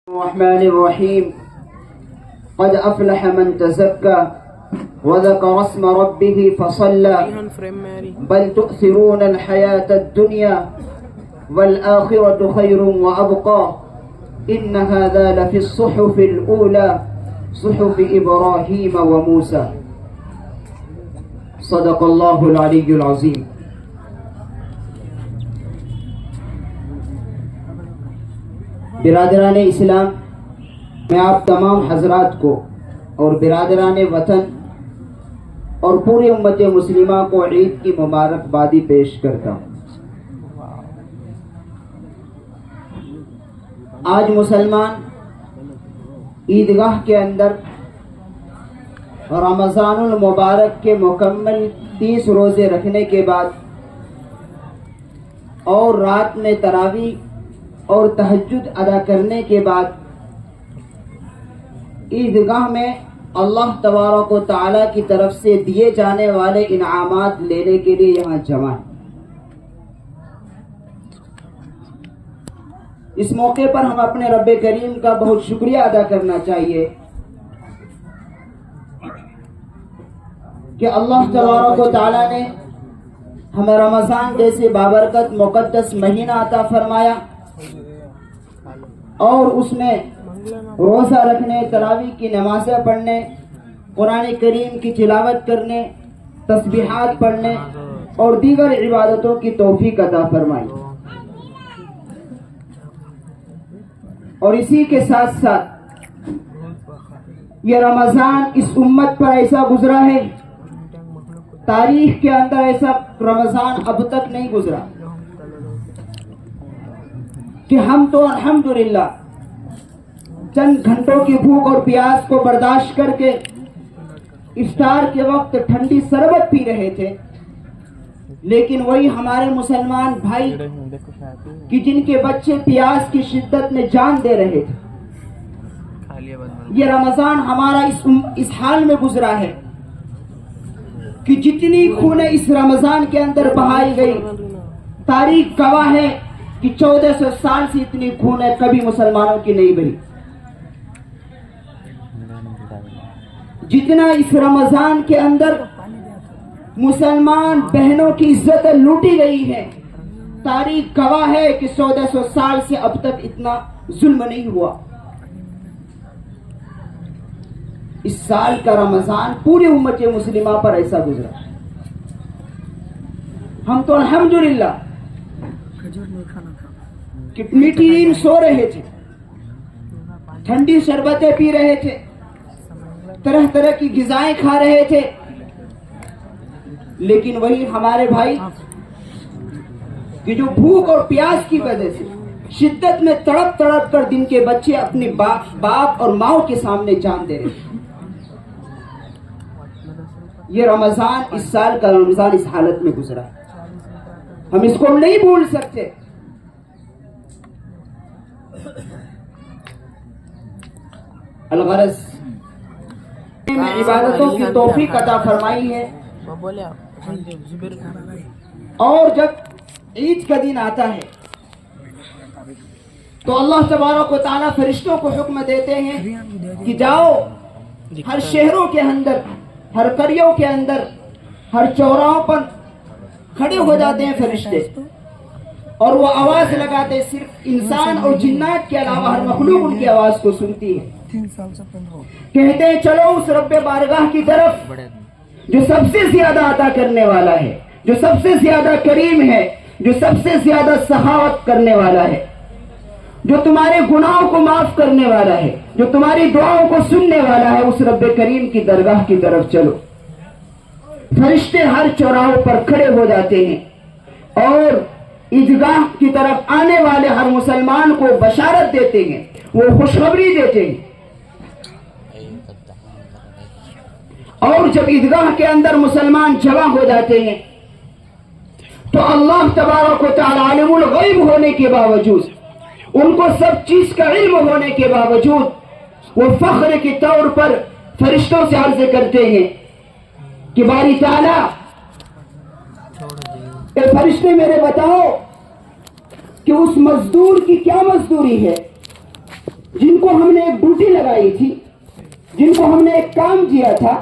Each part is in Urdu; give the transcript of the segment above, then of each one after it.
الرحمن الرحيم قد أفلح من تزكى وذكر اسم ربه فصلى بل تؤثرون الحياة الدنيا والآخرة خير وأبقى إن هذا لفي الصحف الأولى صحف إبراهيم وموسى صدق الله العلي العظيم. برادران اسلام، میں آپ تمام حضرات کو اور برادران وطن اور پوری امت مسلمہ کو عید کی مبارکبادی پیش کرتا ہوں۔ آج مسلمان عیدگاہ کے اندر رمضان المبارک کے مکمل 30 روزے رکھنے کے بعد اور رات میں تراویح اور تہجد ادا کرنے کے بعد عیدگاہ میں اللہ تبارک و تعالیٰ کی طرف سے دیے جانے والے انعامات لینے کے لیے یہاں جمع ہیں۔ اس موقع پر ہم اپنے رب کریم کا بہت شکریہ ادا کرنا چاہیے کہ اللہ تبارک و تعالیٰ نے ہمیں رمضان جیسے بابرکت مقدس مہینہ عطا فرمایا اور اس میں روزہ رکھنے، تراویح کی نمازیں پڑھنے، قرآن کریم کی تلاوت کرنے، تسبیحات پڑھنے اور دیگر عبادتوں کی توفیق عطا فرمائی۔ اور اسی کے ساتھ ساتھ یہ رمضان اس امت پر ایسا گزرا ہے، تاریخ کے اندر ایسا رمضان اب تک نہیں گزرا کہ ہم تو الحمدللہ چند گھنٹوں کی بھوک اور پیاس کو برداشت کر کے افطار کے وقت ٹھنڈی شربت پی رہے تھے، لیکن وہی ہمارے مسلمان بھائی کہ جن کے بچے پیاس کی شدت میں جان دے رہے تھے، یہ رمضان ہمارا اس حال میں گزرا ہے کہ جتنی خونیں اس رمضان کے اندر بہائی گئی، تاریخ گواہ ہے کہ 1400 سال سے اتنی خونیں کبھی مسلمانوں کی نہیں بہی۔ جتنا اس رمضان کے اندر مسلمان بہنوں کی عزت لوٹی گئی ہے، تاریخ گواہ ہے کہ 1400 سال سے اب تک اتنا ظلم نہیں ہوا۔ اس سال کا رمضان پوری امت مسلمہ پر ایسا گزرا۔ ہم تو الحمدللہ کہ میٹھی نیند سو رہے تھے، ٹھنڈی شربتیں پی رہے تھے، طرح طرح کی غذائیں کھا رہے تھے، لیکن وہی ہمارے بھائی کہ جو بھوک اور پیاس کی وجہ سے شدت میں تڑپ تڑپ کر دن کے بچے اپنے باپ اور ماؤں کے سامنے جان دے رہے تھے۔ یہ رمضان، اس سال کا رمضان اس حالت میں گزرا ہے، ہم اس کو نہیں بھول سکتے۔ الغرض عبادتوں کی توفیق عطا فرمائی ہے، اور جب عید کا دن آتا ہے تو اللہ تبارک و تعالیٰ فرشتوں کو حکم دیتے ہیں کہ جاؤ ہر شہروں کے اندر، ہر قریوں کے اندر، ہر چوراہوں پر کھڑے ہو جاتے ہیں فرشتے، اور وہ آواز لگاتے، صرف انسان اور جنات کے علاوہ ہر مخلوق ان کی آواز کو سنتی ہے، کہتے ہیں چلو اس رب بارگاہ کی طرف جو سب سے زیادہ عطا کرنے والا ہے، جو سب سے زیادہ کریم ہے، جو سب سے زیادہ سخاوت کرنے والا ہے، جو تمہارے گناہوں کو معاف کرنے والا ہے، جو تمہاری دعاؤں کو سننے والا ہے، اس رب کریم کی درگاہ کی طرف چلو۔ فرشتے ہر چوراہوں پر کھڑے ہو جاتے ہیں اور عیدگاہ کی طرف آنے والے ہر مسلمان کو بشارت دیتے ہیں، وہ خوشخبری دیتے ہیں۔ اور جب عیدگاہ کے اندر مسلمان جمع ہو جاتے ہیں تو اللہ تبارک و تعالیٰ عالم الغیب ہونے کے باوجود، ان کو سب چیز کا علم ہونے کے باوجود، وہ فخر کے طور پر فرشتوں سے عرض کرتے ہیں کہ باری تعالیٰ، اے فرشتے میرے بتاؤ کہ اس مزدور کی کیا مزدوری ہے جن کو ہم نے ایک ڈیوٹی لگائی تھی، جن کو ہم نے ایک کام کیا تھا،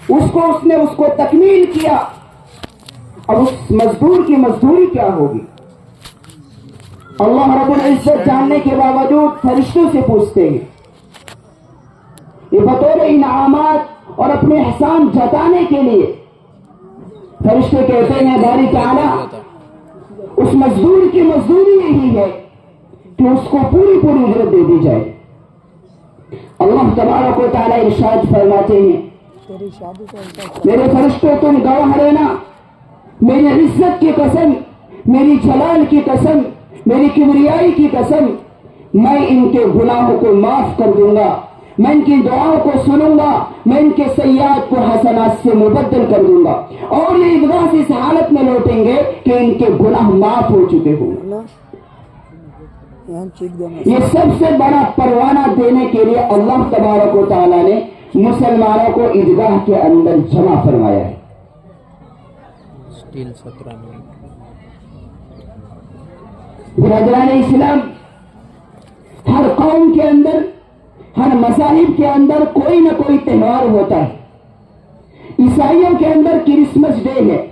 اس نے اس کو تکمیل کیا، اب اس مزدور کی مزدوری کیا ہوگی؟ اللہ رب العزت جاننے کے باوجود فرشتوں سے پوچھتے ہیں، یہ بطور انعامات اور اپنے احسان جتانے کے لیے فرشتے کہتے ہیں باری تعالیٰ اس مزدور کی مزدوری یہی ہے کہ اس کو پوری پوری اجرت دے دی جائے۔ اللہ تبارک و تعالیٰ ارشاد فرماتے ہیں، میرے فرشتوں تم گواہ رہنا، میری عزت کی قسم، میری جلال کی قسم، میری کبریائی کی قسم، میں ان کے گناہوں کو معاف کر دوں گا، میں ان کی دعاؤں کو سنوں گا، میں ان کے سیئات کو حسنات سے مبدل کر دوں گا، اور یہ عیدگاہ سے اس حالت میں لوٹیں گے کہ ان کے گناہ معاف ہو چکے ہوں گے۔ یہ سب سے بڑا پروانہ دینے کے لیے اللہ تبارک و تعالیٰ نے مسلمانوں کو عیدگاہ کے اندر جمع فرمایا ہے۔ برادران اسلام، ہر قوم کے اندر، ہر مذاہب کے اندر کوئی نہ کوئی تہوار ہوتا ہے۔ عیسائیوں کے اندر کرسمس ڈے ہے،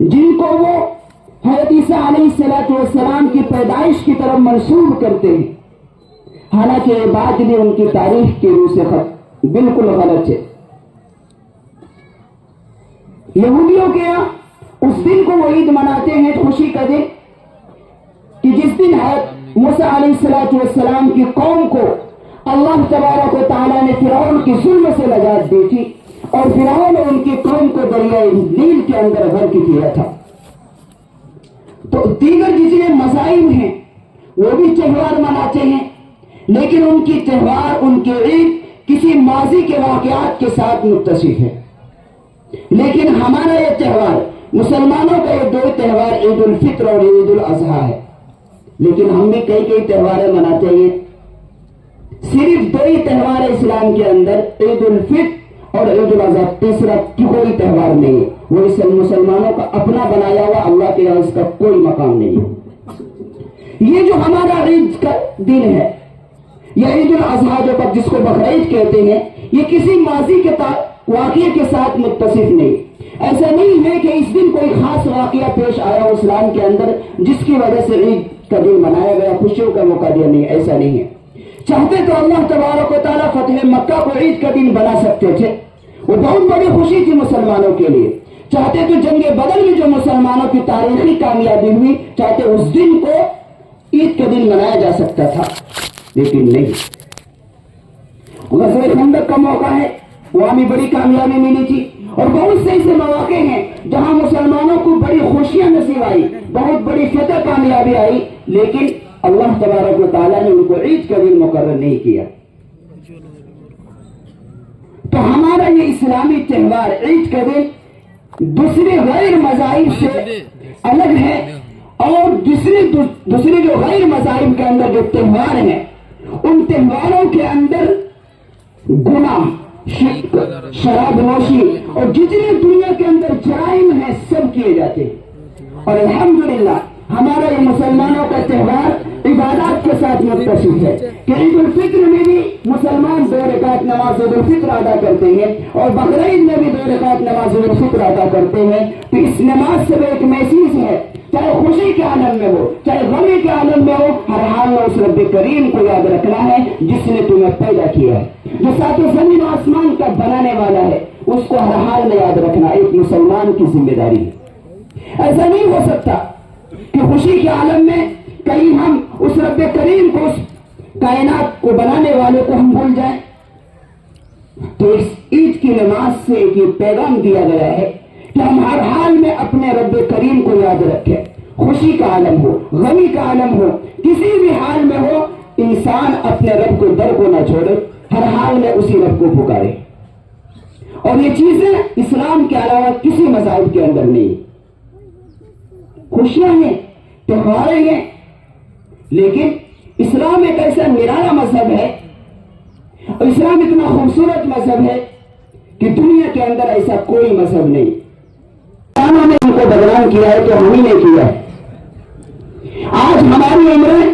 جن کو وہ حضرت عیسیٰ علیہ السلام کی پیدائش کی طرف منسوب کرتے ہیں، حالانکہ یہ بات بھی ان کی تاریخ کے روح سے بالکل غلط ہے۔ یہودیوں کے یہاں اس دن کو وہ عید مناتے ہیں، خوشی کا دن، کہ جس دن حضرت موسیٰ علیہ السلام کی قوم کو اللہ تبارک و تعالیٰ نے فرعون کی ظلم سے نجات دی تھی، اور فرعون نے ان کی قوم کو دریائے نیل کے اندر غرق کیا تھا۔ تو دیگر جتنے مذاہب ہیں وہ بھی تہوار مناتے ہیں، لیکن ان کی تہوار، ان کی عید کسی ماضی کے واقعات کے ساتھ متصف ہے۔ لیکن ہمارا یہ تہوار، مسلمانوں کا یہ دو تہوار عید الفطر اور عید الاضحیٰ ہے، لیکن ہم بھی کئی تہواریں مناتے ہیں۔ صرف دو ہی تہوار ہے اسلام کے اندر، عید الفطر اور عید الاضحیٰ، تیسرا کوئی تہوار نہیں ہے، وہ اس مسلمانوں کا اپنا بنایا ہوا، اللہ کے یہاں اس کا کوئی مقام نہیں ہے۔ یہ جو ہمارا عید کا دن ہے، یا عید الاضحیٰ جو جس کو بقرعید کہتے ہیں، یہ کسی ماضی کے واقعے کے ساتھ متصف نہیں۔ ایسا نہیں ہے کہ اس دن کوئی خاص واقعہ پیش آیا ہو اسلام کے اندر جس کی وجہ سے عید کا دن منایا گیا، خوشیوں کا موقع دیا، نہیں، ایسا نہیں ہے۔ چاہتے تو اللہ تبارک و تعالیٰ فتح مکہ کو عید کا دن بنا سکتے تھے، وہ بہت بڑی خوشی تھی مسلمانوں کے لیے۔ چاہتے تو جنگ بدر میں جو مسلمانوں کی تاریخی کامیابی ہوئی، چاہتے اس دن کو عید کا دن منایا جا سکتا تھا، لیکن نہیں۔ غزوہ خندق کا موقع ہے، وہاں بھی بڑی کامیابی ملی تھی، اور بہت سے ایسے مواقع ہیں جہاں مسلمانوں کو بڑی خوشیاں نصیب آئی، بہت بڑی فتح کامیابی آئی، لیکن اللہ تبارک و تعالیٰ نے ان کو عید کا دن مقرر نہیں کیا۔ تو ہمارا یہ اسلامی تہوار عید کا دن دوسرے غیر مذاہب سے الگ ہے، اور دوسری جو غیر مذاہب کے اندر جو تہوار ہیں، ان تہواروں کے اندر گناہ، شرک، شراب نوشی اور جتنے دنیا کے اندر جرائم ہیں سب کیے جاتے ہیں، اور الحمدللہ ہمارا یہ مسلمانوں کا تہوار عبادات کے ساتھ متصف ہے کہ عید الفطر میں بھی مسلمان 2 رکعت نماز عید الفطر ادا کرتے ہیں، اور بقرعید میں بھی 2 رکعت نماز عید الفطر ادا کرتے ہیں۔ تو اس نماز سے ایک میسیج ہے، چاہے خوشی کے عالم میں ہو، چاہے غمی کے عالم میں ہو، ہر حال میں اس رب کریم کو یاد رکھنا ہے جس نے تمہیں پیدا کیا ہے، جو ساتوں زمین و آسمان کا بنانے والا ہے، اس کو ہر حال میں یاد رکھنا ایک مسلمان کی ذمہ داری ہے۔ ایسا نہیں ہو سکتا کہ خوشی کے عالم میں کہیں ہم اس رب کریم کو، اس کائنات کو بنانے والے کو ہم بھول جائیں۔ تو اس عید کی نماز سے ایک یہ پیغام دیا گیا ہے کہ ہم ہر حال میں اپنے رب کریم کو یاد رکھیں، خوشی کا عالم ہو، غمی کا عالم ہو، کسی بھی حال میں ہو، انسان اپنے رب کو در کو نہ چھوڑے، ہر حال میں اسی رب کو پکارے۔ اور یہ چیزیں اسلام کے علاوہ کسی مذہب کے اندر نہیں۔ خوشیاں ہیں، تہواریں ہیں، لیکن اسلام ایک ایسا نرالا مذہب ہے، اور اسلام اتنا خوبصورت مذہب ہے کہ دنیا کے اندر ایسا کوئی مذہب نہیں۔ انہوں نے ان کو بدنام کیا ہے تو ہم ہی نے کیا ہے۔ آج ہماری عمریں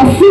80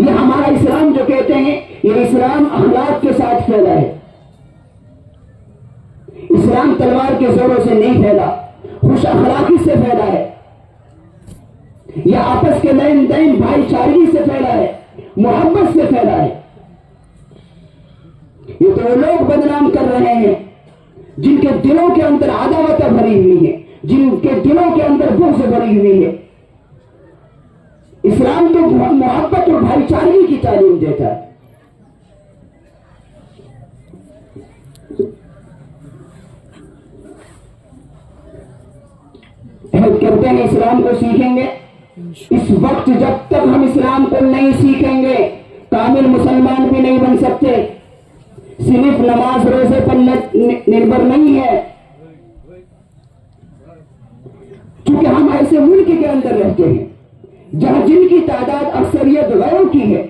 یہ ہمارا اسلام جو کہتے ہیں یہ اسلام اخلاق کے ساتھ پھیلا ہے. اسلام تلوار کے زوروں سے نہیں پھیلا، خوش اخلاقی سے پھیلا ہے. یہ آپس کے لین دین بھائی چارگی سے پھیلا ہے، محبت سے پھیلا ہے. یہ تو وہ لوگ بدنام کر رہے ہیں جن کے دلوں کے اندر عداوتیں بھری ہوئی ہیں، جن کے دلوں کے اندر بغض بھری ہوئی ہے. اسلام تو محبت اور بھائی چارگی کی تعلیم دیتا ہے. عہد کرتے ہیں اسلام کو سیکھیں گے. اس وقت جب تک ہم اسلام کو نہیں سیکھیں گے کامل مسلمان بھی نہیں بن سکتے. صرف نماز روزے پر نربھر نہیں ہے، کیونکہ ہم ایسے ملک کے اندر رہتے ہیں جہاں جن کی تعداد اکثریت غیروں کی ہے،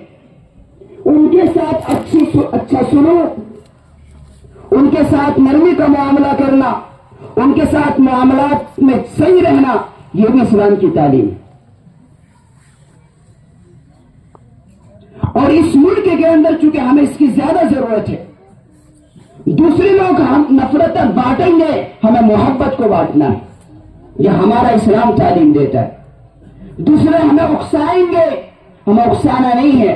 ان کے ساتھ اچھا سلوک، ان کے ساتھ نرمی کا معاملہ کرنا، ان کے ساتھ معاملات میں صحیح رہنا، یہ بھی اسلام کی تعلیم ہے. اور اس ملک کے اندر چونکہ ہمیں اس کی زیادہ ضرورت ہے، دوسرے لوگ ہم نفرت بانٹیں گے، ہمیں محبت کو بانٹنا ہے. یہ ہمارا اسلام تعلیم دیتا ہے. دوسرے ہمیں اکسائیں گے، ہمیں اکسانا نہیں ہے.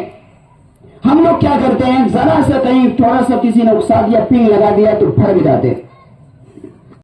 ہم لوگ کیا کرتے ہیں، ذرا سا کہیں تھوڑا سا کسی نے اکسا دیا، پنگ لگا دیا تو پھڑ بھی جاتے ہیں.